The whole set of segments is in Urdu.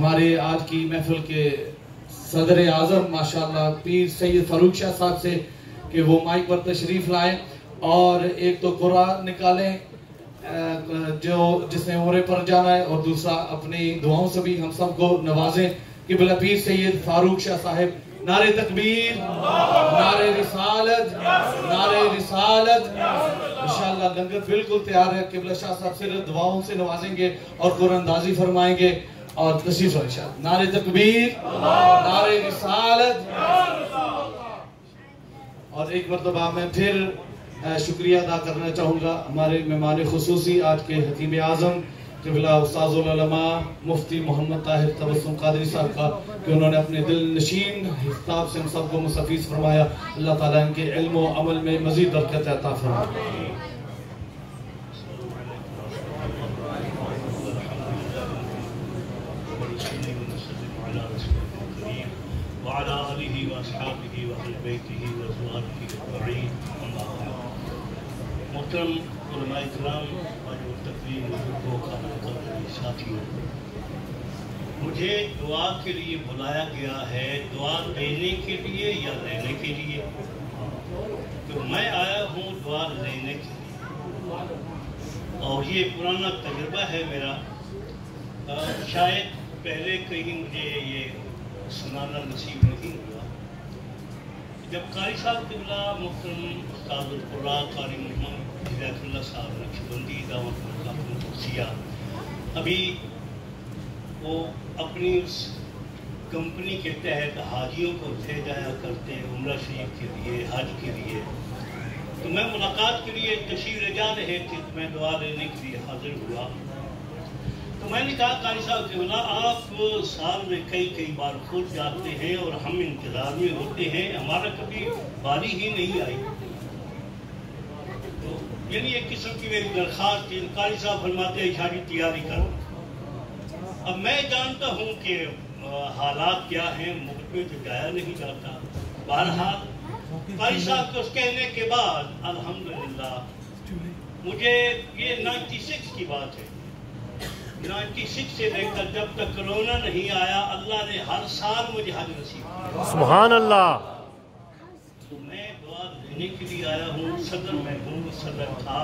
ہمارے آج کی محفل کے صدر اعظم ماشاءاللہ پیر سید فاروق شاہ صاحب سے کہ وہ مائک پر تشریف لائیں اور ایک تو قرآن نکالیں جس نے عمرے پر جانا ہے، اور دوسرا اپنی دعاؤں سے بھی ہم سب کو نوازیں کہ بلا پیر سید فاروق شاہ صاحب نعرہ تکبیر، نعرہ رسالت، نعرہ رسالت۔ انشاءاللہ لنگر بالکل تیار ہے، قبلہ شاہ صاحب صرف دعاؤں سے نوازیں گے اور قرآن اندازی فرمائیں گے اور تشریف انشاءاللہ۔ نعرہ تکبیر، نعرہ رسالت۔ اور ایک مرتبہ میں پھر شکریہ ادا کرنا چاہوں گا ہمارے مہمان خصوصی آج کے خطیب اعظم قبلہ استاذ العلماء مفتی محمد طاہر تبسم قادری صاحب کا کہ انہوں نے اپنے دل نشین خطاب سے ہم سب کو مستفیض فرمایا۔ اللہ تعالیٰ ان کے علم و عمل میں مزید برکت عطا فرمائے۔ وعلى آله وأصحابه وأهل بيته وأزواجه أجمعين أما بعد۔ محترم علماء کرام اور تقریم بزرگوں کا ساتھیوں، مجھے دعا کے لیے بلایا گیا ہے، دعا دینے کے لیے یا لینے کے لیے؟ تو میں آیا ہوں دعا لینے کے لیے، اور یہ پرانا تجربہ ہے میرا۔ شاید پہلے کہیں مجھے یہ سنانا نصیب نہیں ہوا۔ جب قاری صاحب قبلہ محترم استاد القراء قاری محمد ہدایت اللہ صاحب نقشبندی دعوت مرکز ابھی وہ اپنی اس کمپنی کے تحت حاجیوں کو بھیجایا کرتے ہیں عمرہ شریف کے لیے، حج کے لیے، تو میں ملاقات کے لیے تشریف لے جا رہے تھے تو میں دعا لینے کے لیے حاضر ہوا۔ تو میں نے کہا قاری صاحب کہ آپ سال میں کئی بار خود جاتے ہیں اور ہم انتظار میں ہوتے ہیں، ہمارا کبھی باری ہی نہیں آئی۔ تو یعنی ایک قسم کی میری درخواست تھی۔ قاری صاحب فرماتے ہیں شادی تیاری کرو۔ اب میں جانتا ہوں کہ حالات کیا ہیں، ملک میں تو جایا نہیں جاتا۔ بہرحال قاری صاحب کو کہنے کے بعد الحمدللہ مجھے یہ 96 کی بات ہے، 96 سے لے کر جب تک کرونا نہیں آیا اللہ نے ہر سال مجھے حج نصیب کیا۔ سبحان اللہ۔ تو میں دعا لینے کے لیے آیا ہوں، صدر میں ہوں، صدر تھا،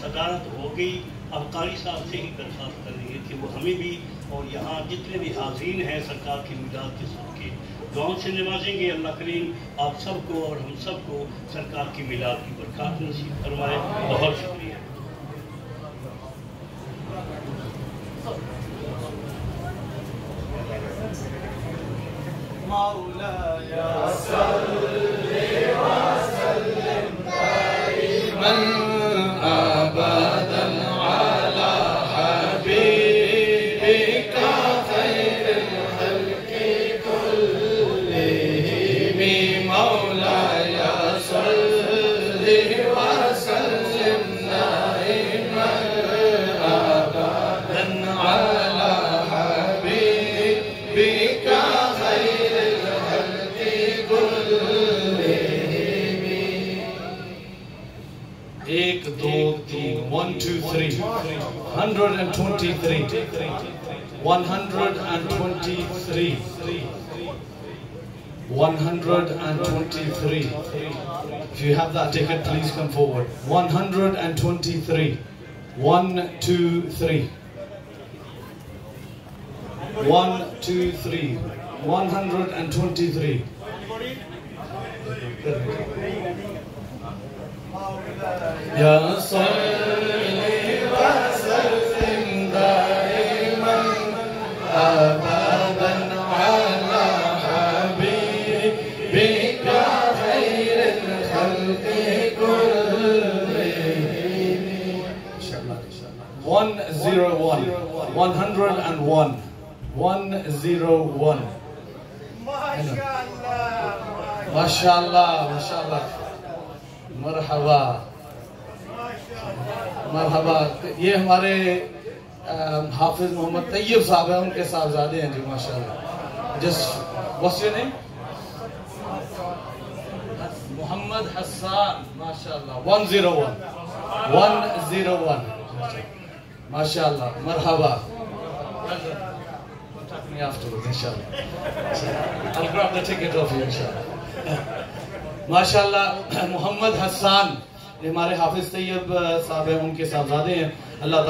صدارت ہو گئی، اب قاری صاحب سے ہی درخواست کرنی ہے کہ وہ ہمیں بھی اور یہاں جتنے بھی حاضرین ہیں سرکار کی میلاد کے سب کے دعاؤں سے نوازیں گے۔ اللہ کریم آپ سب کو اور ہم سب کو سرکار کی میلاد کی برکات نصیب فرمائے۔ بہت شکریہ۔ مولاي صل وسلم دائما ابدا على حبيبك خير الخلق كلهم مولاي صل وسلم دائما ابدا على حبيبك ایک دو تین 1 2 3 123 123 123 If you have that ticket, please come forward. 123 1 2 3 1 2 3 123 يا صلي وسلم دائما أبدا على حبيبك خير الخلق كلهم 101 101 101 ما شاء الله ما شاء الله مرحبا مرحبا۔ یہ ہمارے حافظ محمد طیب صاحب ہیں، ان کے صاحبزادے ہیں جی ماشاءاللہ۔ what's your name؟ محمد حسان ماشاءاللہ 101 101 ماشاءاللہ مرحبا۔ me afterwards, inshallah. I'll grab the ticket off you, inshallah. MashaAllah, Muhammad Hassan, یہ ہمارے حافظ طیب صاحب ہیں, ان کے صاحبزادے ہیں. اللہ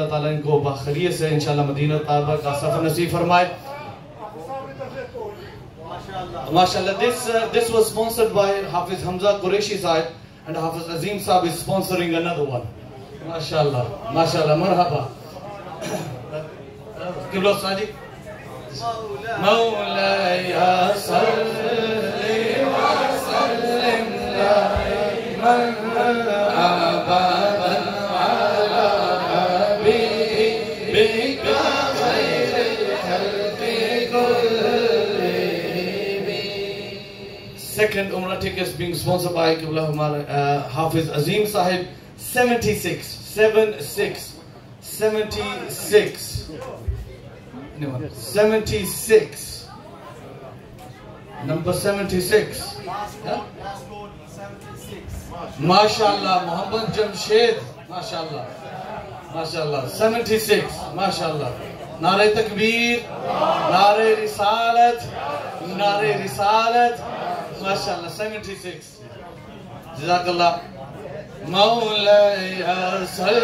تعالیٰ ان کو بخیریت سے انشاءاللہ مدینہ طیبہ کا سفر نصیب فرمائے. MashaAllah, this was sponsored by Hafiz Hamza Qureshi Sahib, and Hafiz Azim Sahib is sponsoring another one. MashaAllah, MashaAllah, marhaba. Qibla Saji. Mawlaya salli wa sallim daiman abadan ala habibika khairil khalqi kullihim. Second Umrah ticket is being sponsored by Qibla Hafiz Azim Sahib. 76. Anyone? 76. Number 76. Huh? MashaAllah, Muhammad Jamshed. MashaAllah. MashaAllah. 76. MashaAllah. Nare Takbir. Nare Risalat. Nare Risalat. MashaAllah. 76. Jazakallah. مولاي صل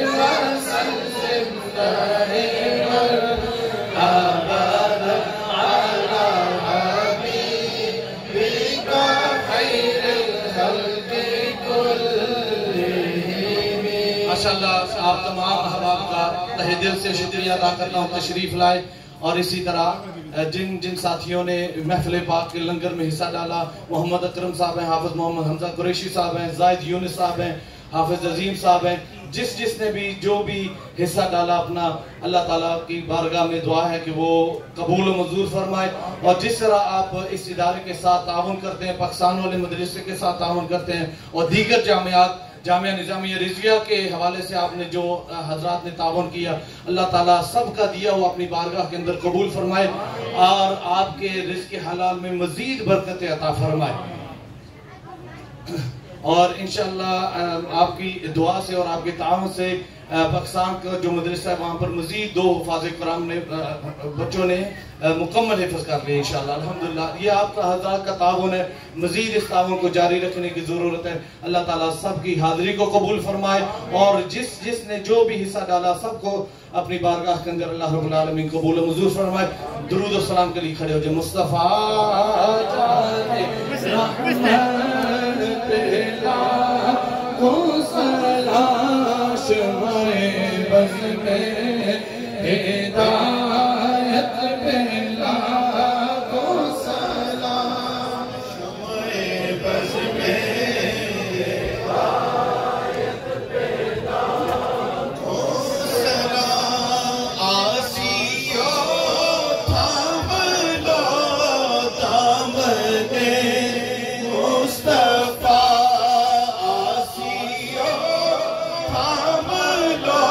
وسلم دائما ابدا على حبيبك خير الخلق كلهم. ماشاءاللہ آپ تمام احباب کا تہہ دل سے شکریہ ادا کرتا ہوں تشریف لائے. اور اسی طرح جن ساتھیوں نے محفل پاک کے لنگر میں حصہ ڈالا, محمد اکرم صاحب ہیں, حافظ محمد حمزہ قریشی صاحب ہیں, زائد یونس صاحب ہیں, حافظ عظیم صاحب ہیں, جس نے بھی جو بھی حصہ ڈالا اپنا, اللہ تعالیٰ کی بارگاہ میں دعا ہے کہ وہ قبول و منظور فرمائے. اور جس طرح آپ اس ادارے کے ساتھ تعاون کرتے ہیں, پاکستان والے مدرسے کے ساتھ تعاون کرتے ہیں, اور دیگر جامعات, جامعہ نظامیہ رضویہ کے حوالے سے آپ نے جو حضرات نے تعاون کیا, اللہ تعالیٰ سب کا دیا وہ اپنی بارگاہ کے اندر قبول فرمائے اور آپ کے رزق حلال میں مزید برکت عطا فرمائے. اور انشاءاللہ آپ کی دعا سے اور آپ کے تعاون سے پاکستان کا جو مدرسہ ہے وہاں پر مزید 2 حفاظ کرام نے بچوں نے مکمل حفظ کر لیا انشاءاللہ. الحمدللہ یہ آپ کا حضرات کا تعاون ہے, مزید اس تعاون کو جاری رکھنے کی ضرورت ہے. اللہ تعالیٰ سب کی حاضری کو قبول فرمائے اور جس نے جو بھی حصہ ڈالا سب کو اپنی بارگاہ کے اندر اللہ رب العالمین قبول و منظور فرمائے. درود و سلام کے لیے کھڑے ہو جائے. مصطفیٰ جانے رحمت پیلا کو سلاش میں بز میں ہدایت پیلا کو سلاش میں بز میں ہدایت پیلا کو سلام. آسیو تھام لو دامن مصطفیٰ, آسیو تھام لو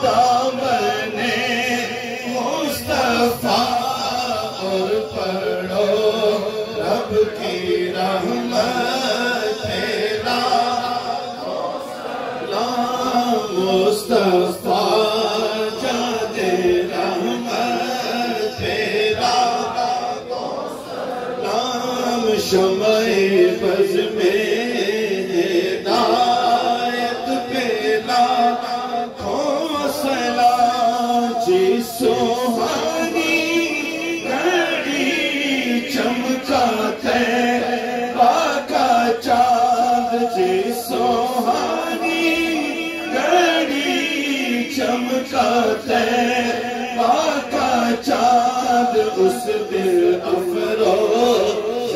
دامن مصطفیٰ, اور پڑھو رب کی رحمت تیرا مصطفیٰ جاد رحمت تیرا نام, شمع بز میں ہدایت پیلا کو سلام. جی سوہانی گھڑی چمکا تیرا کا چاند, جی سوہانی گھڑی چمکا تیرا کا چاند, اس دل افروز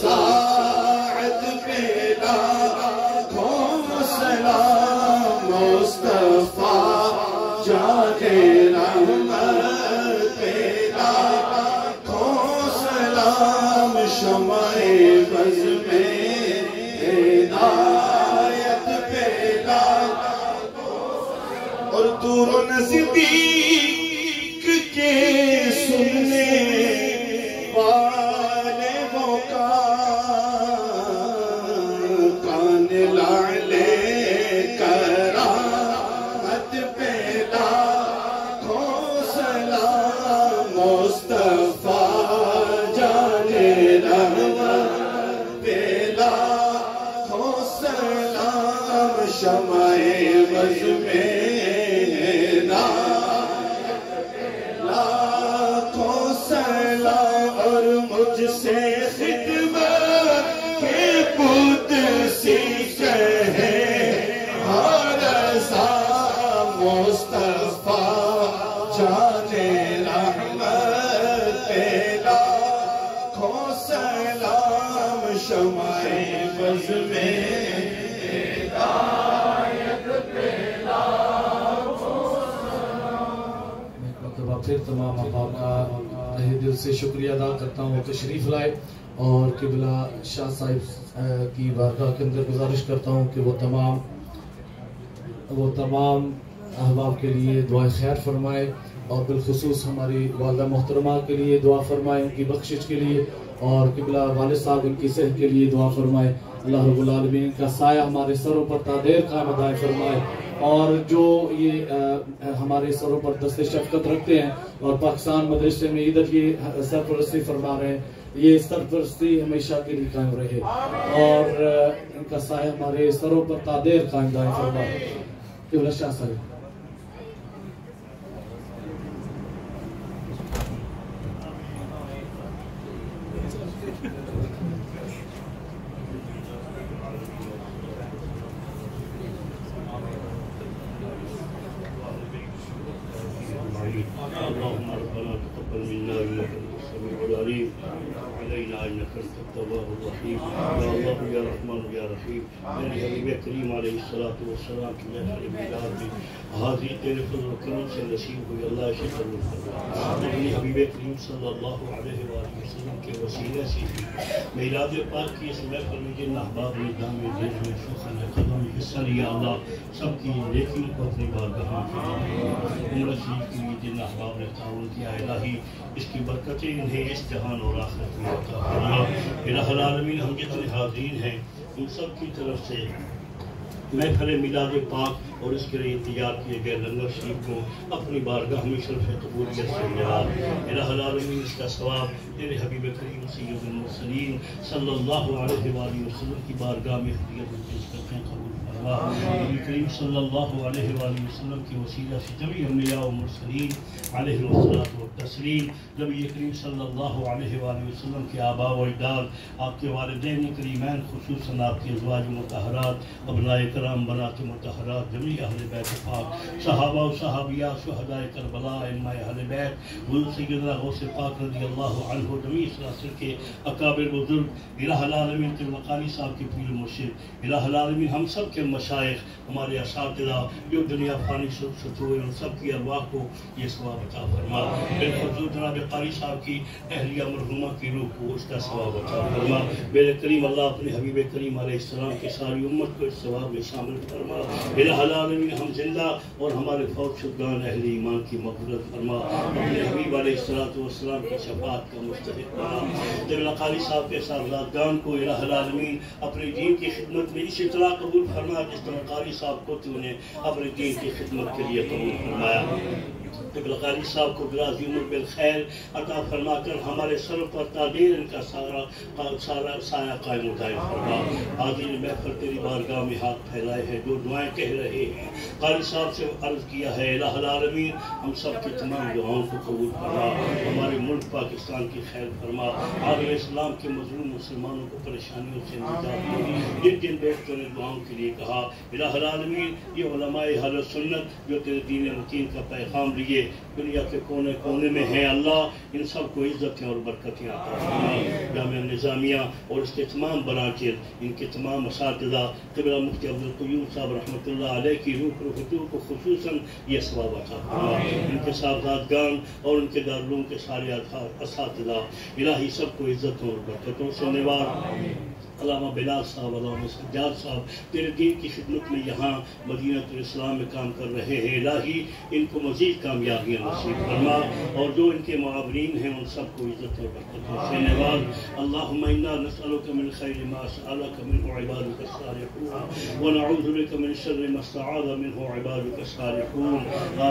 ساعت پیلا کو سلام. مصطفیٰ جان رحمت پیلا کو سلام. شمع بز میں ہدایت پیلا اور دور و نزدیک کے سننے والے موقع کان لعلے کرامت پیدا کو مجھ سے خدمت کے قدسی کہے رضا مصطفیٰ جانے رحمت لاکھوں سلام شمع بز میں پھر تمام احباب کا تہہ دل سے شکریہ ادا کرتا ہوں تشریف لائے، اور قبلہ شاہ صاحب کی بارگاہ کے اندر گزارش کرتا ہوں کہ وہ تمام احباب کے لیے دعائے خیر فرمائے، اور بالخصوص ہماری والدہ محترمہ کے لیے دعا فرمائے، ان کی بخشش کے لیے، اور قبلہ والد صاحب ان کی صحت کے لیے دعا فرمائے۔ اللہ رب العالمین کا سایہ ہمارے سروں پر تا دیر قائم دائم فرمائے، اور جو یہ ہمارے سروں پر دست شفقت رکھتے ہیں اور پاکستان مدرسے میں ادھر یہ سرپرستی فرما رہے ہیں، یہ سرپرستی ہمیشہ کے لیے قائم رہے، اور ان کا سایہ ہمارے سروں پر تا دیر قائم دائم فرمائے۔ قبلہ شاہ صاحب اللهم ربنا تقبل منا انك انت السميع العليم علينا انك انت التواب الرحيم يا الله يا رحمن يا رحيم میرے حبیب کریم علیہ الصلوۃ والسلام کی محفل میلاد میں حاضری تیرے فضل و کرم سے نصیب ہوئی، اللہ شکر فرما۔ اپنے حبیب کریم صلی اللہ علیہ وآلہ وسلم کے وسیلے سے میلاد پاک کی اس محفل میں جن احباب نے دام دل میں شوخن قدم حصہ لیا، اللہ سب کی نیکیوں کو اپنی بارگاہ میں قبول فرما۔ عمرہ شریف کے لیے جن احباب نے تعاون کیا، الہی اس کی برکتیں انہیں اس جہان اور آخرت میں عطا فرما۔ الہ العالمین ہم جتنے حاضرین ہیں ان سب کی طرف سے محفل میلاد پاک اور اس کے لیے تیار کیے گئے لنگر شریف کو اپنی بارگاہ میں شرف قبولیت سے ملا۔ الہ العالمین اس کا ثواب تیرے حبیب کریم سید المرسلین صلی اللہ علیہ وآلہ وسلم کی بارگاہ میں ہدیت پیش کرتے ہیں، قبول فرما۔ نبی کریم صلی اللہ علیہ وآلہ وسلم کی وسیلہ سے جمیع انبیاء و مرسلین علیہ الصلاۃ والتسلیم، نبی کریم صلی اللہ علیہ وآلہ وسلم کے آباء و اجداد، آپ کے والدین کریمین، خصوصاً آپ کے ازواج مطہرات، ابناء کرام، بنات مطہرات، جمیع اہل بیت پاک، صحابہ و صحابیات، شہداء کربلا، ائمہ اہل بیت، حضور سیدنا غوث پاک رضی اللہ عنہ، جمیع سلاسل کے اکابر بزرگ، الہ العالمین کے مقالی صاحب کے پیر مرشد، الہ العالمین ہم سب کے مشائخ، ہمارے اساتذہ جو دنیا فانی شد ہوئے، ان سب کی ارواح کو یہ ثواب عطا فرما۔ بالخصوص جناب قاری صاحب کی اہلیہ مرحومہ کی روح کو اس کا ثواب عطا فرما۔ میرے کریم اللہ اپنے حبیب کریم علیہ السلام کی ساری امت کو اس ثواب میں شامل فرما۔ الہ العالمین ہم زندہ اور ہمارے فوت شدگان اہل ایمان کی مغفرت فرما، اپنے حبیب علیہ السلام کی شفاعت کا مستحق بنا۔ جب قاری صاحب کے صاحبزادگان کو الہ العالمین اپنے دین کی خدمت میں اسی طرح قبول فرما جس طرح قاری صاحب کو تو نے اپنے دین کی خدمت کے لیے قبول فرمایا۔ قبلہ قاری صاحب کو دراز عمر بالخیر عطا فرما کر ہمارے سروں پر تادیر ان کا سارا سایہ قائم و دائم فرما۔ حاضرین محفل تیری بارگاہ میں ہاتھ پھیلائے ہیں، جو دعائیں کہہ رہے ہیں، قاری صاحب سے عرض کیا ہے الہ العالمین ہم سب کی تمام دعاؤں کو قبول فرما، ہمارے ملک پاکستان کی خیر فرما، عالم اسلام کے مظلوم مسلمانوں کو پریشانیوں سے نجات دے۔ جن جن بیٹوں نے دعاؤں کے لیے کہا، الہ العالمین یہ علماء اہل سنت جو تیرے دین متین کا پیغام لیے دنیا کے کونے کونے میں ہیں، اللہ ان سب کو عزتیں اور برکتیں عطا فرما۔ جامعہ نظامیہ اور اس کے تمام برانچز، ان کے تمام اساتذہ، قبلہ مفتی عبدالقیوم صاحب رحمۃ اللہ علیہ کی روح حضور کو خصوصاً یہ ثواب عطا فرما۔ ان کے صاحبزادگان اور ان کے دارالعلوم کے سارے اساتذہ، الہی سب کو عزتوں اور برکتوں سے نواز۔ علامہ بلال صاحب، علامہ سجاد صاحب تیرے دین کی خدمت میں یہاں مدینہ الاسلام میں کام کر رہے ہیں، الہی ان کو مزید کامیابیاں نصیب فرما، اور جو ان کے معاونین ہیں ان سب کو عزت و برکتوں سے نواز۔ اللہم انا نسألک من خیر ما سألک منہ عبادک الصالحون ونعوذ بک من شر ما استعاذ منہ عبادک الصالحون،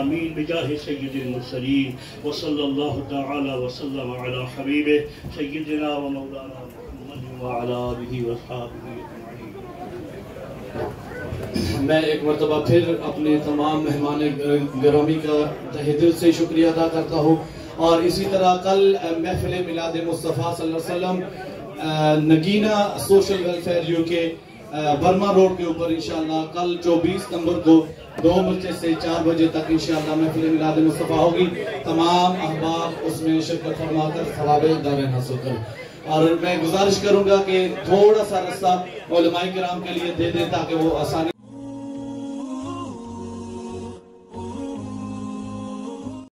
آمین بجاہ سید المرسلین وصلی اللہ تعالی وسلم علی حبیبہ سیدنا و مولانا وعلى آلہ وصحابہ اجمعین۔ میں ایک مرتبہ پھر اپنے تمام مہمان گرامی کا تہہ دل سے شکریہ ادا کرتا ہوں۔ اور اسی طرح کل محفل میلاد مصطفیٰ صلی اللہ علیہ وسلم نگینہ سوشل ویلفیئر یو کے برما روڈ کے اوپر انشاءاللہ کل 24 نومبر کو 2 بجے سے 4 بجے تک انشاءاللہ محفل میلاد مصطفیٰ ہوگی. تمام احباب اس میں شرکت فرما کر ثواب دارین حاصل کریں. اور میں گزارش کروں گا کہ تھوڑا سا رستہ علماء کرام کے لیے دے دیں تاکہ وہ آسانی